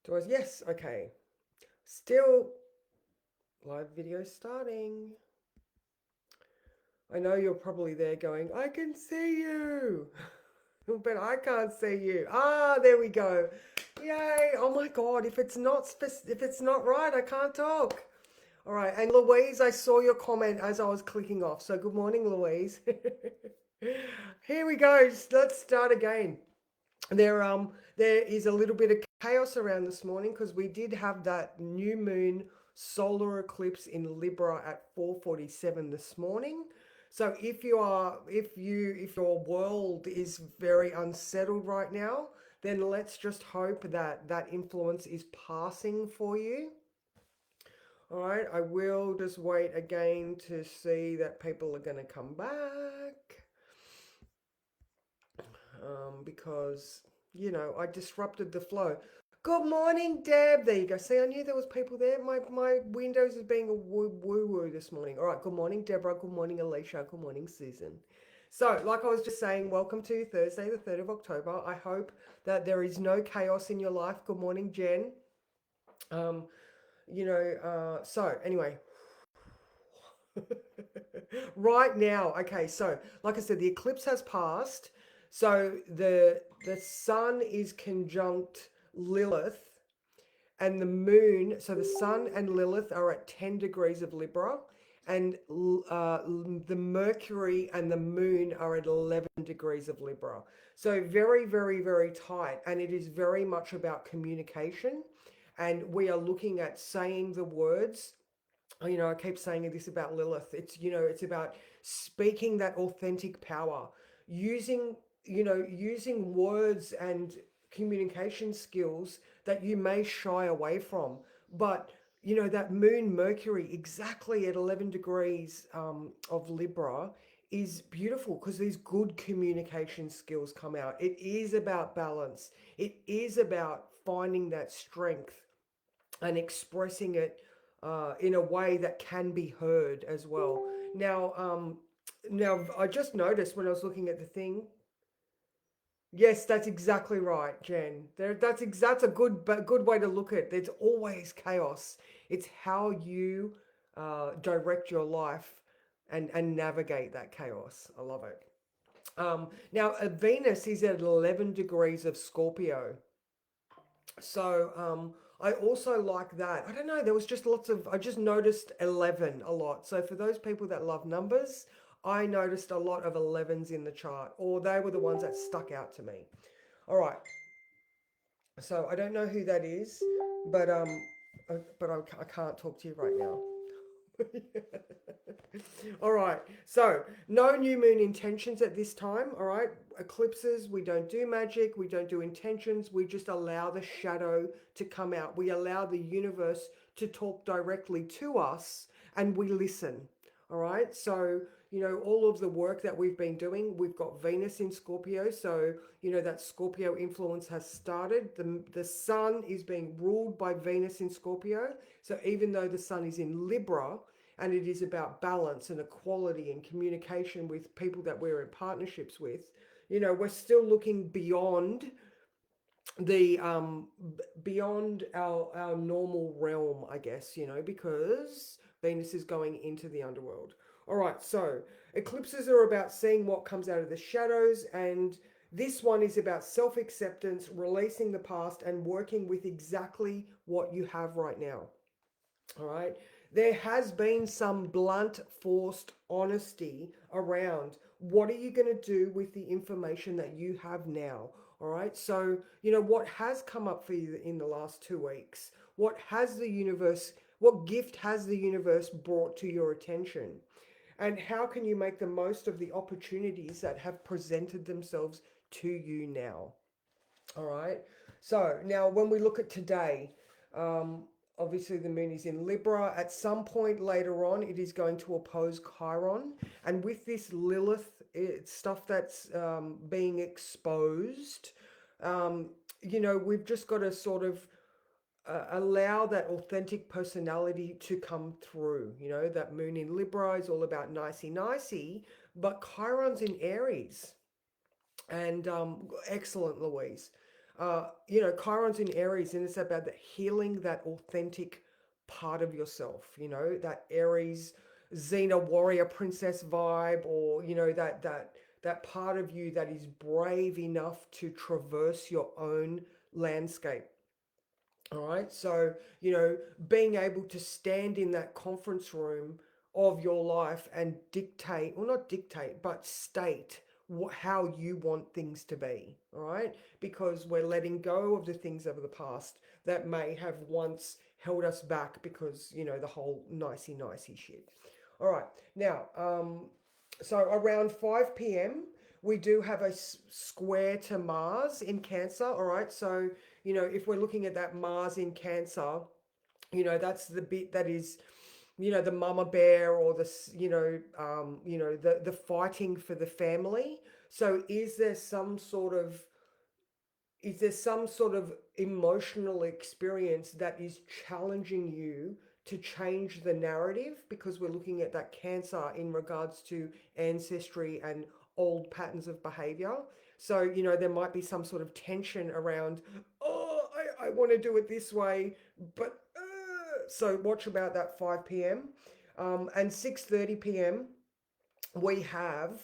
Do I? Yes, okay. Still live video starting. I know you're probably there going, I can see you, but I can't see you. Ah, there we go. Yay! Oh my God! If it's not right, I can't talk. All right, and Louise, I saw your comment as I was clicking off. So good morning, Louise. Here we go. Let's start again. There is a little bit of chaos around this morning because we did have that new moon solar eclipse in Libra at 4:47 this morning. So if your world is very unsettled right now, then let's just hope that that influence is passing for you. All right, I will just wait again to see that people are going to come back, because I disrupted the flow. Good morning, Deb. There you go. See, I knew there was people there. My Windows is being a woo woo this morning. All right. Good morning, Deborah. Good morning, Alicia. Good morning, Susan. So, like I was just saying, welcome to Thursday, the 3rd of October. I hope that there is no chaos in your life. Good morning, Jen. Um, so anyway, right now, okay, so like I said, the eclipse has passed. So the sun is conjunct Lilith and the moon. So the sun and Lilith are at 10 degrees of Libra, and the Mercury and the moon are at 11 degrees of Libra. So very, very, very tight. And it is very much about communication. And we are looking at saying the words. I keep saying this about Lilith. It's about speaking that authentic power, using, using words and communication skills that you may shy away from. But, that moon Mercury exactly at 11 degrees of Libra is beautiful because these good communication skills come out. It is about balance. It is about finding that strength and expressing it in a way that can be heard as well. Now, I just noticed when I was looking at the thing. Yes, that's exactly right, Jen. That's a good way to look at it. There's always chaos. It's how you direct your life and navigate that chaos. I love it. Now, Venus is at 11 degrees of Scorpio. So I also like that. I don't know, there was just I just noticed 11 a lot. So for those people that love numbers, I noticed a lot of 11s in the chart, or they were the ones that stuck out to me. All right. So I don't know who that is, but I can't talk to you right now. All right. So, no new moon intentions at this time. All right. Eclipses, we don't do magic. We don't do intentions. We just allow the shadow to come out. We allow the universe to talk directly to us and we listen. All right. So, all of the work that we've been doing, we've got Venus in Scorpio. So, that Scorpio influence has started. The sun is being ruled by Venus in Scorpio. So, even though the sun is in Libra, and it is about balance and equality and communication with people that we're in partnerships with, we're still looking the beyond our normal realm, I guess, because Venus is going into the underworld. All right, so eclipses are about seeing what comes out of the shadows, and this one is about self-acceptance, releasing the past and working with exactly what you have right now. All right. There has been some blunt, forced honesty around what are you going to do with the information that you have now? All right. So, what has come up for you in the last 2 weeks? What gift has the universe brought to your attention? And how can you make the most of the opportunities that have presented themselves to you now? All right. So now when we look at today, obviously the moon is in Libra. At some point later on, it is going to oppose Chiron. And with this Lilith stuff that's being exposed, we've just got to sort of allow that authentic personality to come through. That moon in Libra is all about nicey nicey, but Chiron's in Aries. And excellent, Louise. Chiron's in Aries, and it's about the healing that authentic part of yourself, that Aries Xena warrior princess vibe, or that part of you that is brave enough to traverse your own landscape. All right. So, being able to stand in that conference room of your life and dictate, well, not dictate, but state how you want things to be. All right. Because we're letting go of the things of the past that may have once held us back because, the whole nicey nicey shit. All right. Now, so around 5 p.m., we do have a square to Mars in Cancer. All right. So, if we're looking at that Mars in Cancer, that's the bit that is, the mama bear, or the fighting for the family. So is there some sort of emotional experience that is challenging you to change the narrative, because we're looking at that Cancer in regards to ancestry and old patterns of behavior? So, there might be some sort of tension around, oh, I want to do it this way, but so watch about that 5 p.m. And 6:30 p.m. we have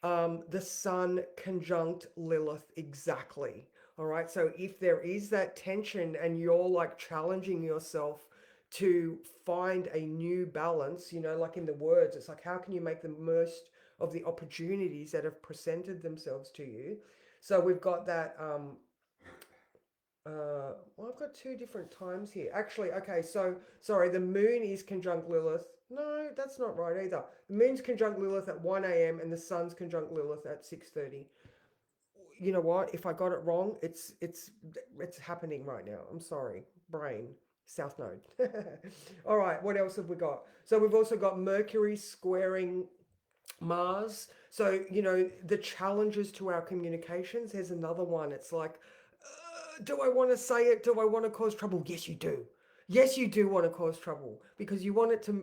the Sun conjunct Lilith exactly. All right. So if there is that tension and you're like challenging yourself to find a new balance, like in the words, it's like, how can you make the most of the opportunities that have presented themselves to you? So we've got that. Well, I've got two different times here. Actually, okay, so sorry, the moon is conjunct Lilith. No, that's not right either. The moon's conjunct Lilith at 1 a.m. and the sun's conjunct Lilith at 6:30. You know what? If I got it wrong, it's happening right now. I'm sorry. Brain, South Node. All right, what else have we got? So we've also got Mercury squaring Mars. So, the challenges to our communications, there's another one. It's like, do I want to say it? Do I want to cause trouble? Yes, you do. Yes, you do want to cause trouble, because you want it to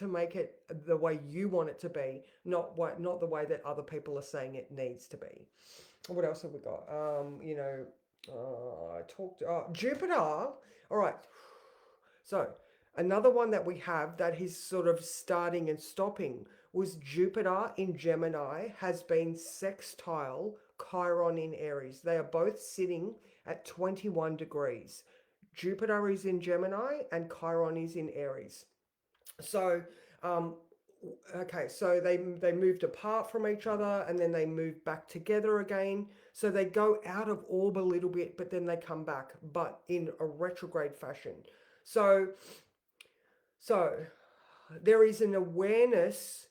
make it the way you want it to be, not the way that other people are saying it needs to be. What else have we got? I talked Jupiter. All right. So another one that we have that is sort of starting and stopping was Jupiter in Gemini has been sextile Chiron in Aries. They are both sitting at 21 degrees. Jupiter is in Gemini and Chiron is in Aries. So, um, okay, so they moved apart from each other and then they moved back together again. So they go out of orb a little bit, but then they come back, but in a retrograde fashion. So, so there is an awareness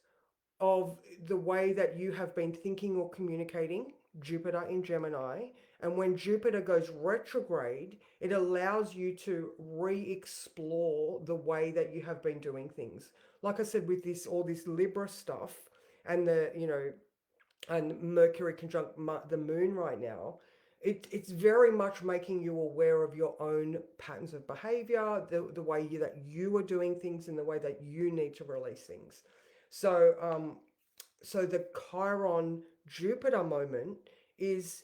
of the way that you have been thinking or communicating, Jupiter in Gemini. And when Jupiter goes retrograde, it allows you to re-explore the way that you have been doing things. Like I said, with all this Libra stuff and and Mercury conjunct the moon right now, it's very much making you aware of your own patterns of behavior, the way that you are doing things and the way that you need to release things. So, so the Chiron Jupiter moment is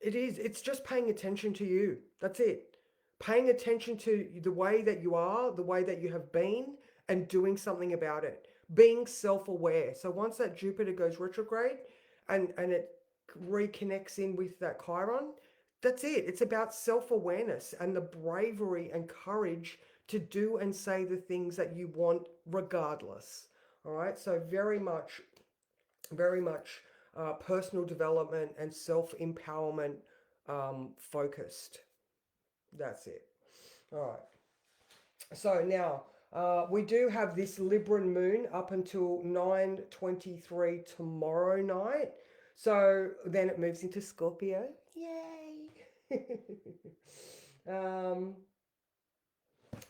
it's just paying attention to you. That's it. Paying attention to the way that you are, the way that you have been, and doing something about it. Being self-aware. So once that Jupiter goes retrograde and it reconnects in with that Chiron, that's it. It's about self-awareness and the bravery and courage to do and say the things that you want regardless. All right. So very much personal development and self empowerment focused. That's it. All right. So now we do have this Libran moon up until 9:23 tomorrow night. So then it moves into Scorpio. Yay! um,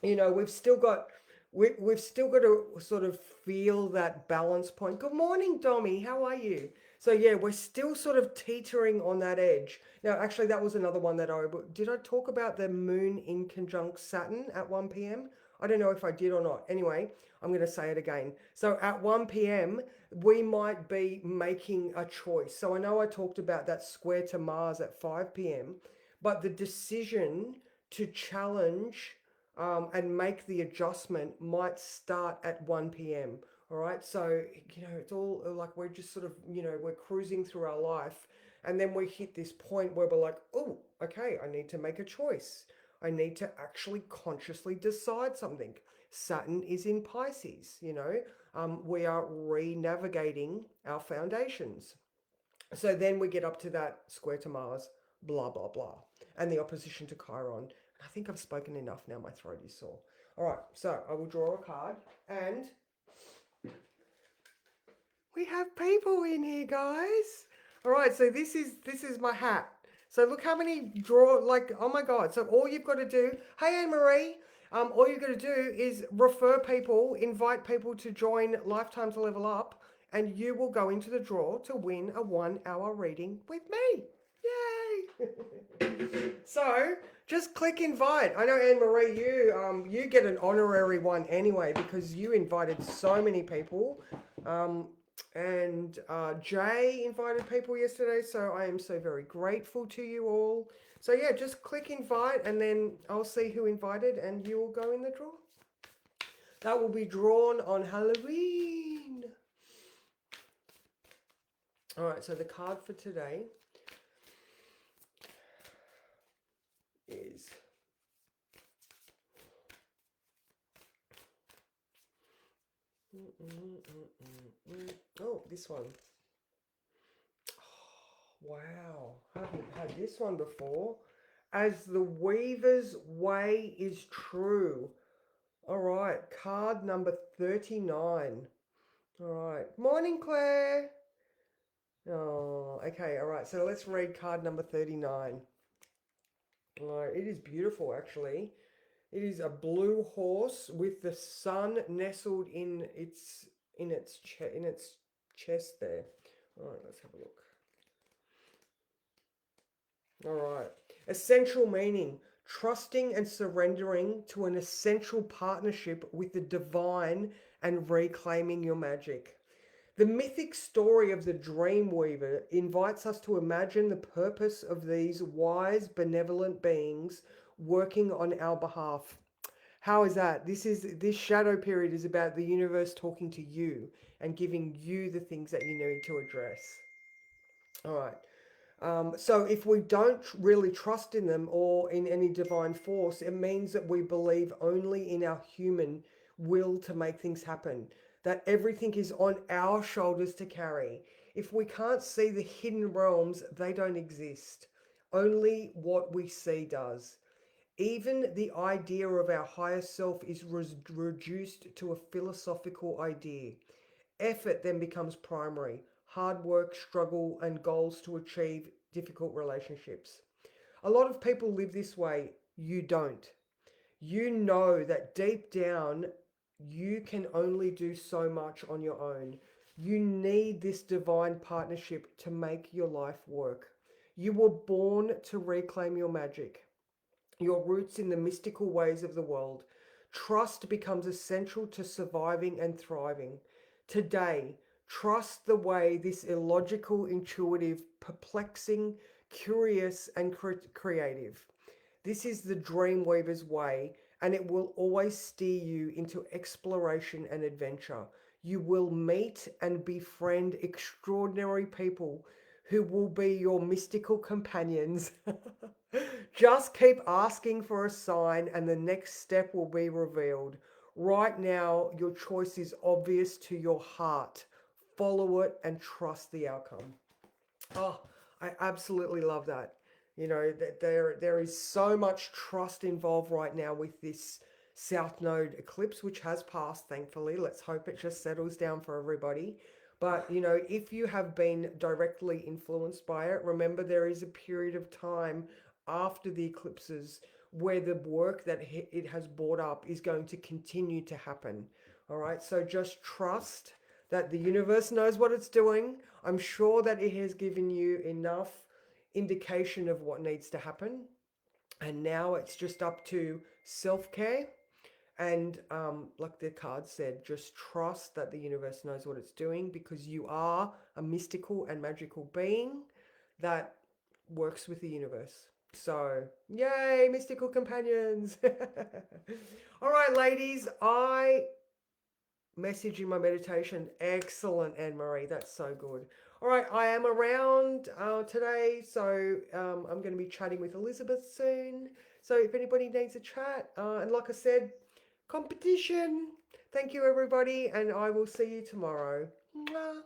we've still got we've still got to sort of feel that balance point. Good morning, Dommy. How are you? So yeah, we're still sort of teetering on that edge. Now, actually, that was another one that did I talk about the moon in conjunct Saturn at 1 p.m.? I don't know if I did or not. Anyway, I'm going to say it again. So at 1 p.m., we might be making a choice. So I know I talked about that square to Mars at 5 p.m., but the decision to challenge and make the adjustment might start at 1 p.m. All right. So, it's all like we're just sort of, we're cruising through our life. And then we hit this point where we're like, oh, okay, I need to make a choice. I need to actually consciously decide something. Saturn is in Pisces. We are re-navigating our foundations. So then we get up to that square to Mars, blah, blah, blah, and the opposition to Chiron. I think I've spoken enough now, my throat is sore. All right, so I will draw a card, and we have people in here, guys. All right, so this is my hat. So look how many oh my God. So all you've got to do, hey Anne Marie, all you've got to do is refer people, invite people to join Lifetime to Level Up, and you will go into the draw to win a 1 hour reading with me. Yay! So just click invite. I know Anne Marie, you get an honorary one anyway because you invited so many people. And Jay invited people yesterday, so I am so very grateful to you all. So yeah, just click invite and then I'll see who invited and you will go in the draw. That will be drawn on Halloween. All right, so the card for today is oh, this one. Wow, haven't had this one before. As the Weaver's Way is true. All right, card number 39. All right, morning, Claire. Oh, okay, all right, so let's read card number 39. All right, it is beautiful, actually. It is a blue horse with the sun nestled in its chest there. All right, let's have a look. All right. Essential meaning: trusting and surrendering to an essential partnership with the divine and reclaiming your magic. The mythic story of the Dreamweaver invites us to imagine the purpose of these wise, benevolent beings working on our behalf. How is that? This shadow period is about the universe talking to you and giving you the things that you need to address. All right. So if we don't really trust in them or in any divine force, it means that we believe only in our human will to make things happen, that everything is on our shoulders to carry. If we can't see the hidden realms, they don't exist. Only what we see does. Even the idea of our higher self is reduced to a philosophical idea. Effort then becomes primary. Hard work, struggle, and goals to achieve difficult relationships. A lot of people live this way. You don't. You know that deep down, you can only do so much on your own. You need this divine partnership to make your life work. You were born to reclaim your magic, your roots in the mystical ways of the world. Trust becomes essential to surviving and thriving. Today, trust the way this illogical, intuitive, perplexing, curious, and creative. This is the Dreamweaver's way, and it will always steer you into exploration and adventure. You will meet and befriend extraordinary people who will be your mystical companions. Just keep asking for a sign, and the next step will be revealed. Right now, your choice is obvious to your heart. Follow it and trust the outcome. Oh, I absolutely love that. That there is so much trust involved right now with this South Node eclipse, which has passed, thankfully. Let's hope it just settles down for everybody. But, if you have been directly influenced by it, remember there is a period of time after the eclipses where the work that it has brought up is going to continue to happen. All right, so just trust that the universe knows what it's doing. I'm sure that it has given you enough indication of what needs to happen. And now it's just up to self-care. And like the card said, just trust that the universe knows what it's doing, because you are a mystical and magical being that works with the universe. So, yay, mystical companions. All right, ladies, I message in my meditation. Excellent, Anne Marie. That's so good. All right, I am around today, so I'm going to be chatting with Elizabeth soon. So if anybody needs a chat, and like I said, competition. Thank you, everybody, and I will see you tomorrow. Mwah.